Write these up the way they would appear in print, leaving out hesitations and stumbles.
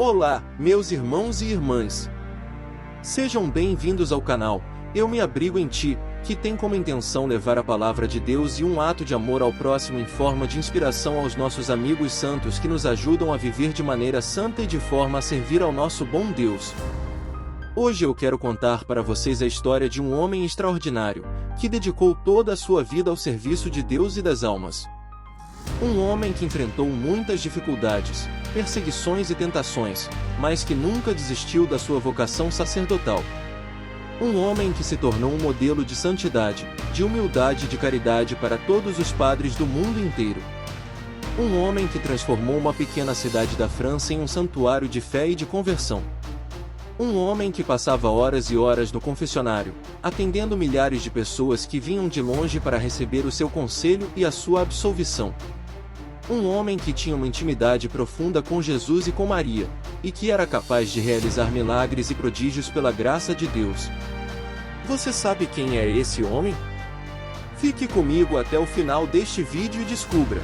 Olá, meus irmãos e irmãs. Sejam bem-vindos ao canal Eu Me Abrigo em Ti, que tem como intenção levar a palavra de Deus e um ato de amor ao próximo em forma de inspiração aos nossos amigos santos que nos ajudam a viver de maneira santa e de forma a servir ao nosso bom Deus. Hoje eu quero contar para vocês a história de um homem extraordinário, que dedicou toda a sua vida ao serviço de Deus e das almas. Um homem que enfrentou muitas dificuldades, perseguições e tentações, mas que nunca desistiu da sua vocação sacerdotal. Um homem que se tornou um modelo de santidade, de humildade e de caridade para todos os padres do mundo inteiro. Um homem que transformou uma pequena cidade da França em um santuário de fé e de conversão. Um homem que passava horas e horas no confessionário, atendendo milhares de pessoas que vinham de longe para receber o seu conselho e a sua absolvição. Um homem que tinha uma intimidade profunda com Jesus e com Maria, e que era capaz de realizar milagres e prodígios pela graça de Deus. Você sabe quem é esse homem? Fique comigo até o final deste vídeo e descubra.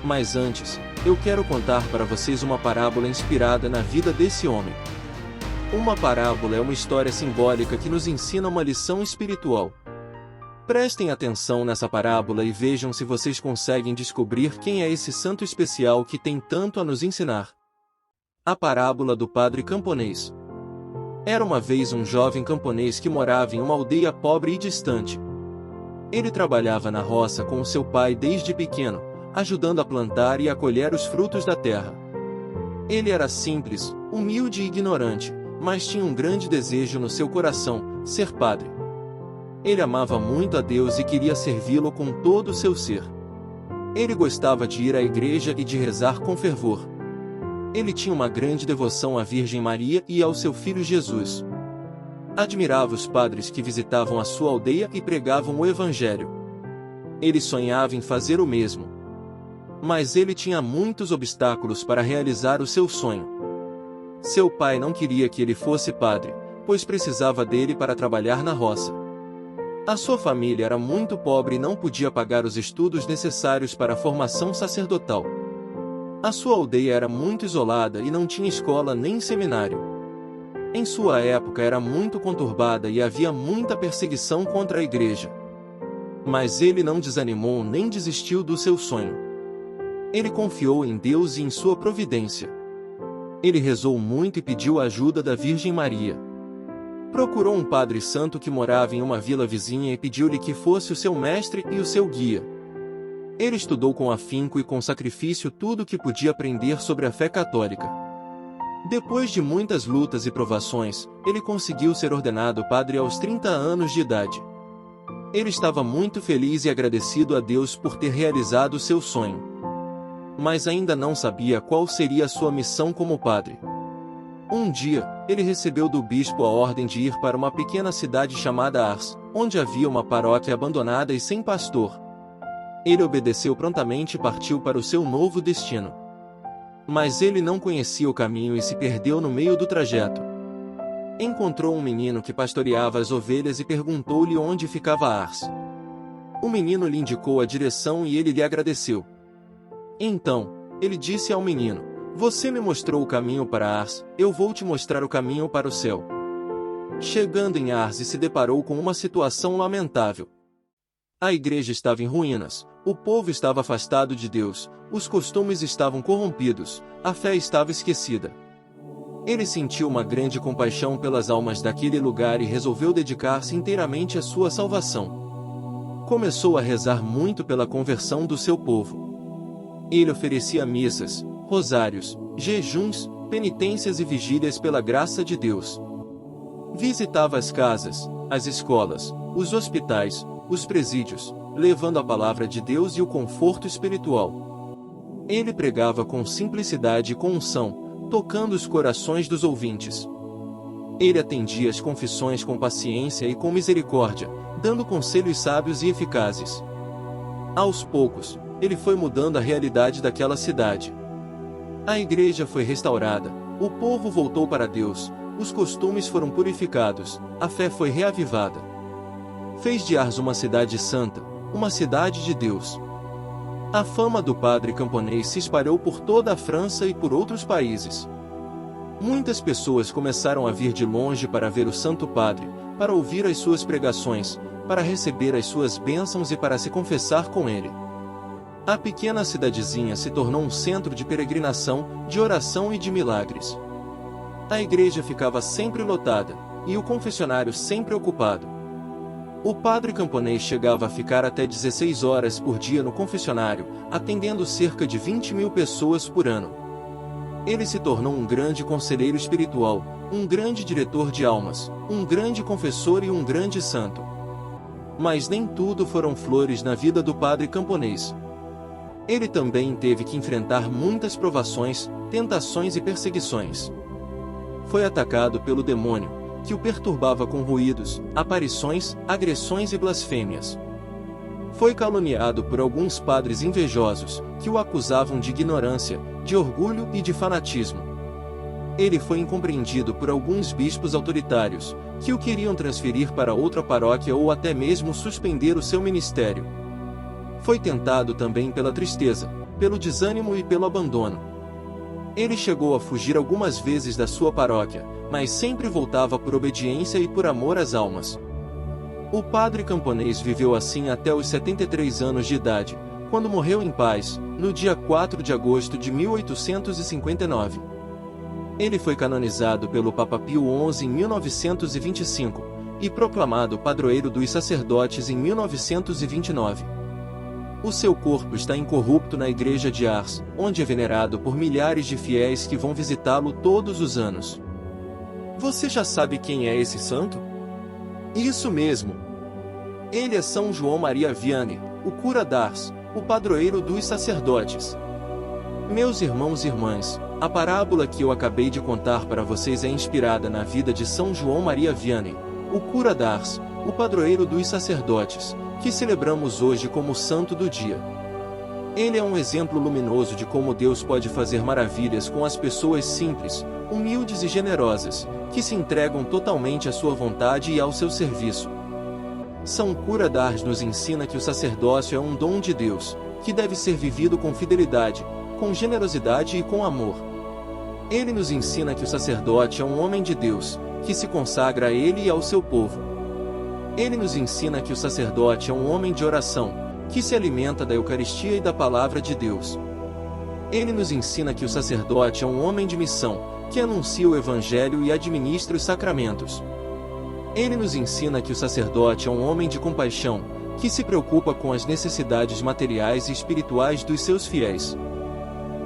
Mas antes, eu quero contar para vocês uma parábola inspirada na vida desse homem. Uma parábola é uma história simbólica que nos ensina uma lição espiritual. Prestem atenção nessa parábola e vejam se vocês conseguem descobrir quem é esse santo especial que tem tanto a nos ensinar. A parábola do padre camponês. Era uma vez um jovem camponês que morava em uma aldeia pobre e distante. Ele trabalhava na roça com o seu pai desde pequeno, ajudando a plantar e a colher os frutos da terra. Ele era simples, humilde e ignorante, mas tinha um grande desejo no seu coração, ser padre. Ele amava muito a Deus e queria servi-lo com todo o seu ser. Ele gostava de ir à igreja e de rezar com fervor. Ele tinha uma grande devoção à Virgem Maria e ao seu filho Jesus. Admirava os padres que visitavam a sua aldeia e pregavam o Evangelho. Ele sonhava em fazer o mesmo. Mas ele tinha muitos obstáculos para realizar o seu sonho. Seu pai não queria que ele fosse padre, pois precisava dele para trabalhar na roça. A sua família era muito pobre e não podia pagar os estudos necessários para a formação sacerdotal. A sua aldeia era muito isolada e não tinha escola nem seminário. Em sua época era muito conturbada e havia muita perseguição contra a igreja. Mas ele não desanimou nem desistiu do seu sonho. Ele confiou em Deus e em sua providência. Ele rezou muito e pediu a ajuda da Virgem Maria. Procurou um padre santo que morava em uma vila vizinha e pediu-lhe que fosse o seu mestre e o seu guia. Ele estudou com afinco e com sacrifício tudo o que podia aprender sobre a fé católica. Depois de muitas lutas e provações, ele conseguiu ser ordenado padre aos 30 anos de idade. Ele estava muito feliz e agradecido a Deus por ter realizado seu sonho. Mas ainda não sabia qual seria a sua missão como padre. Um dia, ele recebeu do bispo a ordem de ir para uma pequena cidade chamada Ars, onde havia uma paróquia abandonada e sem pastor. Ele obedeceu prontamente e partiu para o seu novo destino. Mas ele não conhecia o caminho e se perdeu no meio do trajeto. Encontrou um menino que pastoreava as ovelhas e perguntou-lhe onde ficava Ars. O menino lhe indicou a direção e ele lhe agradeceu. Então, ele disse ao menino: "Você me mostrou o caminho para Ars, eu vou te mostrar o caminho para o céu." Chegando em Ars se deparou com uma situação lamentável. A igreja estava em ruínas, o povo estava afastado de Deus, os costumes estavam corrompidos, a fé estava esquecida. Ele sentiu uma grande compaixão pelas almas daquele lugar e resolveu dedicar-se inteiramente à sua salvação. Começou a rezar muito pela conversão do seu povo. Ele oferecia missas, rosários, jejuns, penitências e vigílias pela graça de Deus. Visitava as casas, as escolas, os hospitais, os presídios, levando a palavra de Deus e o conforto espiritual. Ele pregava com simplicidade e com unção, tocando os corações dos ouvintes. Ele atendia as confissões com paciência e com misericórdia, dando conselhos sábios e eficazes. Aos poucos, ele foi mudando a realidade daquela cidade. A igreja foi restaurada, o povo voltou para Deus, os costumes foram purificados, a fé foi reavivada. Fez de Ars uma cidade santa, uma cidade de Deus. A fama do padre camponês se espalhou por toda a França e por outros países. Muitas pessoas começaram a vir de longe para ver o Santo Padre, para ouvir as suas pregações, para receber as suas bênçãos e para se confessar com ele. A pequena cidadezinha se tornou um centro de peregrinação, de oração e de milagres. A igreja ficava sempre lotada, e o confessionário sempre ocupado. O padre camponês chegava a ficar até 16 horas por dia no confessionário, atendendo cerca de 20.000 pessoas por ano. Ele se tornou um grande conselheiro espiritual, um grande diretor de almas, um grande confessor e um grande santo. Mas nem tudo foram flores na vida do padre camponês. Ele também teve que enfrentar muitas provações, tentações e perseguições. Foi atacado pelo demônio, que o perturbava com ruídos, aparições, agressões e blasfêmias. Foi caluniado por alguns padres invejosos, que o acusavam de ignorância, de orgulho e de fanatismo. Ele foi incompreendido por alguns bispos autoritários, que o queriam transferir para outra paróquia ou até mesmo suspender o seu ministério. Foi tentado também pela tristeza, pelo desânimo e pelo abandono. Ele chegou a fugir algumas vezes da sua paróquia, mas sempre voltava por obediência e por amor às almas. O padre camponês viveu assim até os 73 anos de idade, quando morreu em paz, no dia 4 de agosto de 1859. Ele foi canonizado pelo Papa Pio XI em 1925, e proclamado padroeiro dos sacerdotes em 1929. O seu corpo está incorrupto na igreja de Ars, onde é venerado por milhares de fiéis que vão visitá-lo todos os anos. Você já sabe quem é esse santo? Isso mesmo! Ele é São João Maria Vianney, o cura d'Ars, o padroeiro dos sacerdotes. Meus irmãos e irmãs, a parábola que eu acabei de contar para vocês é inspirada na vida de São João Maria Vianney, o cura d'Ars, o padroeiro dos sacerdotes, que celebramos hoje como santo do dia. Ele é um exemplo luminoso de como Deus pode fazer maravilhas com as pessoas simples, humildes e generosas, que se entregam totalmente à sua vontade e ao seu serviço. São Cura d'Ars nos ensina que o sacerdócio é um dom de Deus, que deve ser vivido com fidelidade, com generosidade e com amor. Ele nos ensina que o sacerdote é um homem de Deus, que se consagra a ele e ao seu povo. Ele nos ensina que o sacerdote é um homem de oração, que se alimenta da Eucaristia e da Palavra de Deus. Ele nos ensina que o sacerdote é um homem de missão, que anuncia o Evangelho e administra os sacramentos. Ele nos ensina que o sacerdote é um homem de compaixão, que se preocupa com as necessidades materiais e espirituais dos seus fiéis.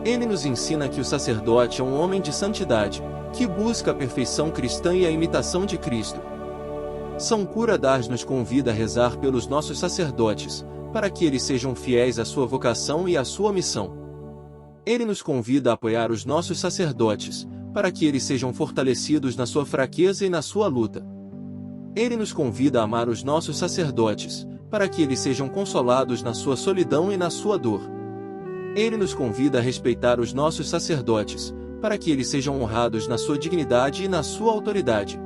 Ele nos ensina que o sacerdote é um homem de santidade, que busca a perfeição cristã e a imitação de Cristo. São Cura d'Ars nos convida a rezar pelos nossos sacerdotes, para que eles sejam fiéis à sua vocação e à sua missão. Ele nos convida a apoiar os nossos sacerdotes, para que eles sejam fortalecidos na sua fraqueza e na sua luta. Ele nos convida a amar os nossos sacerdotes, para que eles sejam consolados na sua solidão e na sua dor. Ele nos convida a respeitar os nossos sacerdotes, para que eles sejam honrados na sua dignidade e na sua autoridade.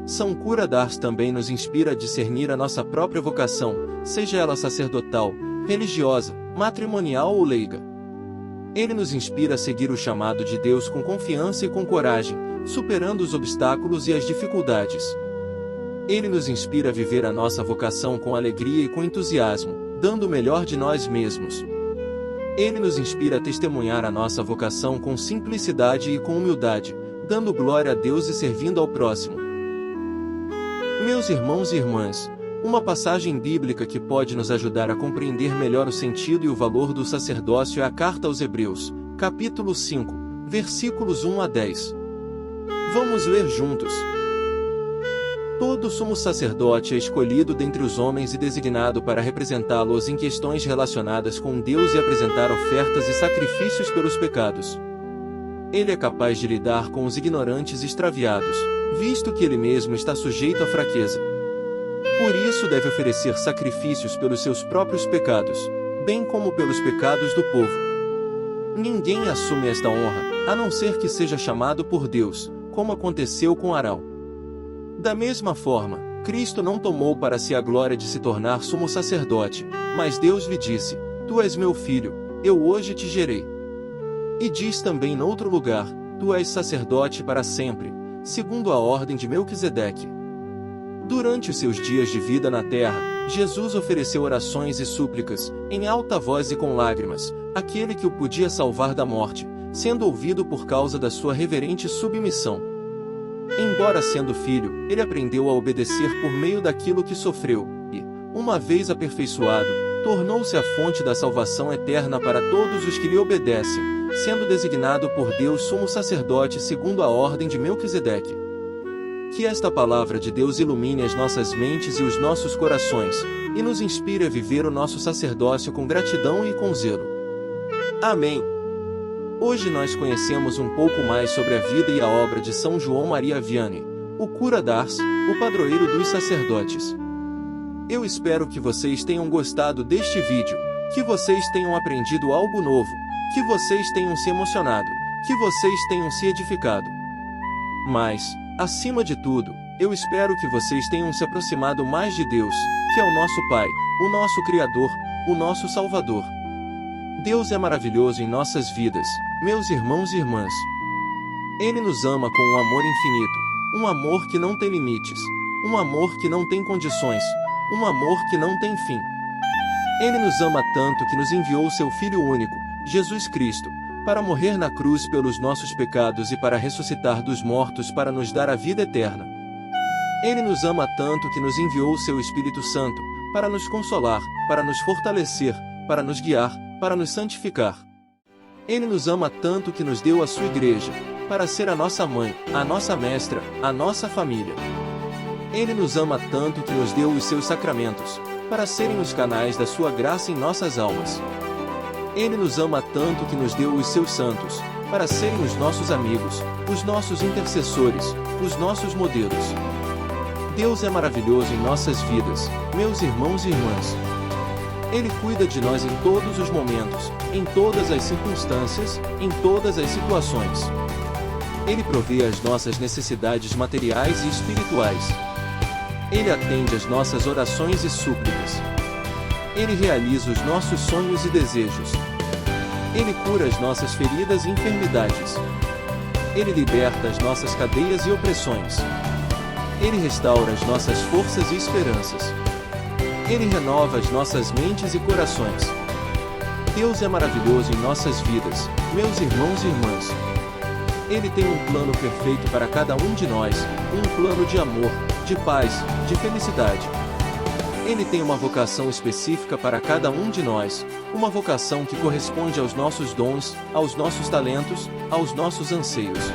São Cura d'Ars também nos inspira a discernir a nossa própria vocação, seja ela sacerdotal, religiosa, matrimonial ou leiga. Ele nos inspira a seguir o chamado de Deus com confiança e com coragem, superando os obstáculos e as dificuldades. Ele nos inspira a viver a nossa vocação com alegria e com entusiasmo, dando o melhor de nós mesmos. Ele nos inspira a testemunhar a nossa vocação com simplicidade e com humildade, dando glória a Deus e servindo ao próximo. Meus irmãos e irmãs, uma passagem bíblica que pode nos ajudar a compreender melhor o sentido e o valor do sacerdócio é a Carta aos Hebreus, capítulo 5, versículos 1 a 10. Vamos ler juntos. Todo sumo sacerdote é escolhido dentre os homens e designado para representá-los em questões relacionadas com Deus e apresentar ofertas e sacrifícios pelos pecados. Ele é capaz de lidar com os ignorantes e extraviados, visto que ele mesmo está sujeito à fraqueza. Por isso deve oferecer sacrifícios pelos seus próprios pecados, bem como pelos pecados do povo. Ninguém assume esta honra, a não ser que seja chamado por Deus, como aconteceu com Arão. Da mesma forma, Cristo não tomou para si a glória de se tornar sumo sacerdote, mas Deus lhe disse: Tu és meu filho, eu hoje te gerei. E diz também noutro lugar: tu és sacerdote para sempre, segundo a ordem de Melquisedeque. Durante os seus dias de vida na terra, Jesus ofereceu orações e súplicas, em alta voz e com lágrimas, àquele que o podia salvar da morte, sendo ouvido por causa da sua reverente submissão. Embora sendo filho, ele aprendeu a obedecer por meio daquilo que sofreu, e, uma vez aperfeiçoado, tornou-se a fonte da salvação eterna para todos os que lhe obedecem, sendo designado por Deus sumo sacerdote segundo a ordem de Melquisedeque. Que esta palavra de Deus ilumine as nossas mentes e os nossos corações, e nos inspire a viver o nosso sacerdócio com gratidão e com zelo. Amém. Hoje nós conhecemos um pouco mais sobre a vida e a obra de São João Maria Vianney, o cura d'Ars, o padroeiro dos sacerdotes. Eu espero que vocês tenham gostado deste vídeo, que vocês tenham aprendido algo novo, que vocês tenham se emocionado, que vocês tenham se edificado. Mas, acima de tudo, eu espero que vocês tenham se aproximado mais de Deus, que é o nosso Pai, o nosso Criador, o nosso Salvador. Deus é maravilhoso em nossas vidas, meus irmãos e irmãs. Ele nos ama com um amor infinito, um amor que não tem limites, um amor que não tem condições, um amor que não tem fim. Ele nos ama tanto que nos enviou seu Filho único, Jesus Cristo, para morrer na cruz pelos nossos pecados e para ressuscitar dos mortos para nos dar a vida eterna. Ele nos ama tanto que nos enviou seu Espírito Santo, para nos consolar, para nos fortalecer, para nos guiar, para nos santificar. Ele nos ama tanto que nos deu a sua igreja, para ser a nossa mãe, a nossa mestra, a nossa família. Ele nos ama tanto que nos deu os seus sacramentos, para serem os canais da sua graça em nossas almas. Ele nos ama tanto que nos deu os seus santos, para serem os nossos amigos, os nossos intercessores, os nossos modelos. Deus é maravilhoso em nossas vidas, meus irmãos e irmãs. Ele cuida de nós em todos os momentos, em todas as circunstâncias, em todas as situações. Ele provê as nossas necessidades materiais e espirituais. Ele atende às nossas orações e súplicas. Ele realiza os nossos sonhos e desejos. Ele cura as nossas feridas e enfermidades. Ele liberta as nossas cadeias e opressões. Ele restaura as nossas forças e esperanças. Ele renova as nossas mentes e corações. Deus é maravilhoso em nossas vidas, meus irmãos e irmãs. Ele tem um plano perfeito para cada um de nós, um plano de amor, de paz, de felicidade. Ele tem uma vocação específica para cada um de nós, uma vocação que corresponde aos nossos dons, aos nossos talentos, aos nossos anseios.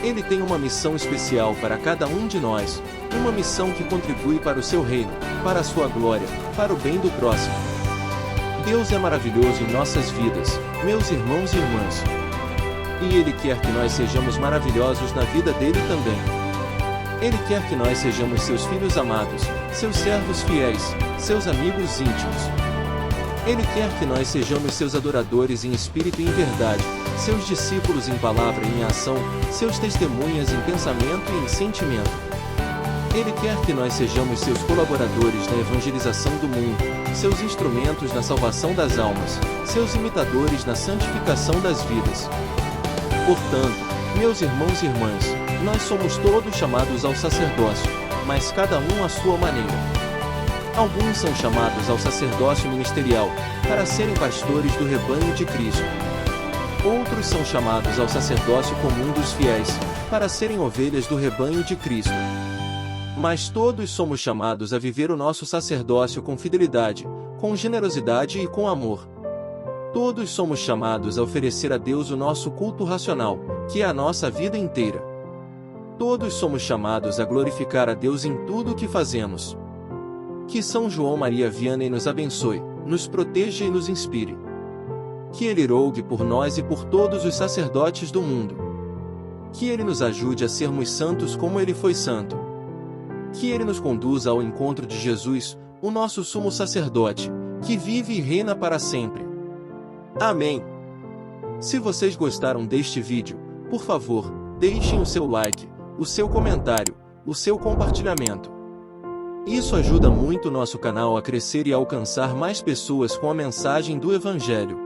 Ele tem uma missão especial para cada um de nós, uma missão que contribui para o seu reino, para a sua glória, para o bem do próximo. Deus é maravilhoso em nossas vidas, meus irmãos e irmãs. E Ele quer que nós sejamos maravilhosos na vida dele também. Ele quer que nós sejamos seus filhos amados, seus servos fiéis, seus amigos íntimos. Ele quer que nós sejamos seus adoradores em espírito e em verdade, seus discípulos em palavra e em ação, seus testemunhas em pensamento e em sentimento. Ele quer que nós sejamos seus colaboradores na evangelização do mundo, seus instrumentos na salvação das almas, seus imitadores na santificação das vidas. Portanto, meus irmãos e irmãs, nós somos todos chamados ao sacerdócio, mas cada um à sua maneira. Alguns são chamados ao sacerdócio ministerial, para serem pastores do rebanho de Cristo. Outros são chamados ao sacerdócio comum dos fiéis, para serem ovelhas do rebanho de Cristo. Mas todos somos chamados a viver o nosso sacerdócio com fidelidade, com generosidade e com amor. Todos somos chamados a oferecer a Deus o nosso culto racional, que é a nossa vida inteira. Todos somos chamados a glorificar a Deus em tudo o que fazemos. Que São João Maria Vianney nos abençoe, nos proteja e nos inspire. Que Ele rogue por nós e por todos os sacerdotes do mundo. Que Ele nos ajude a sermos santos como Ele foi santo. Que Ele nos conduza ao encontro de Jesus, o nosso sumo sacerdote, que vive e reina para sempre. Amém. Se vocês gostaram deste vídeo, por favor, deixem o seu like, o seu comentário, o seu compartilhamento. Isso ajuda muito o nosso canal a crescer e a alcançar mais pessoas com a mensagem do Evangelho.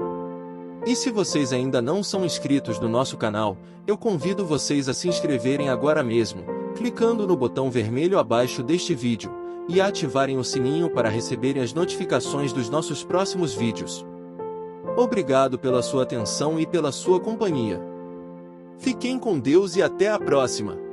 E se vocês ainda não são inscritos no nosso canal, eu convido vocês a se inscreverem agora mesmo, clicando no botão vermelho abaixo deste vídeo, e a ativarem o sininho para receberem as notificações dos nossos próximos vídeos. Obrigado pela sua atenção e pela sua companhia. Fiquem com Deus e até a próxima!